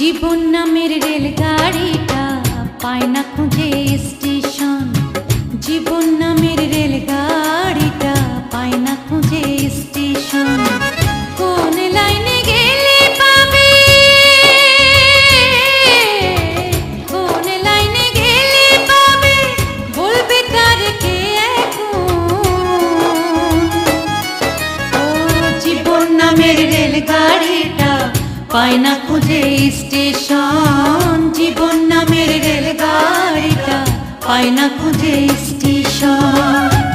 জীবন নামের রেলগাড়িটা পায় না খুঁজে স্টেশন। জীবন নামের রেলগাড়িটা পায় না খুঁজে স্টেশন। কোন লাইনে গেলে পাবে, কোন লাইনে গেলে পাবে, বলবে তার কে এখন। ও জীবন নামের রেলগাড়িটা পায় না খুঁজে স্টেশন। জীবন নামের রেলগাড়িটা পায় না খুঁজে স্টেশন।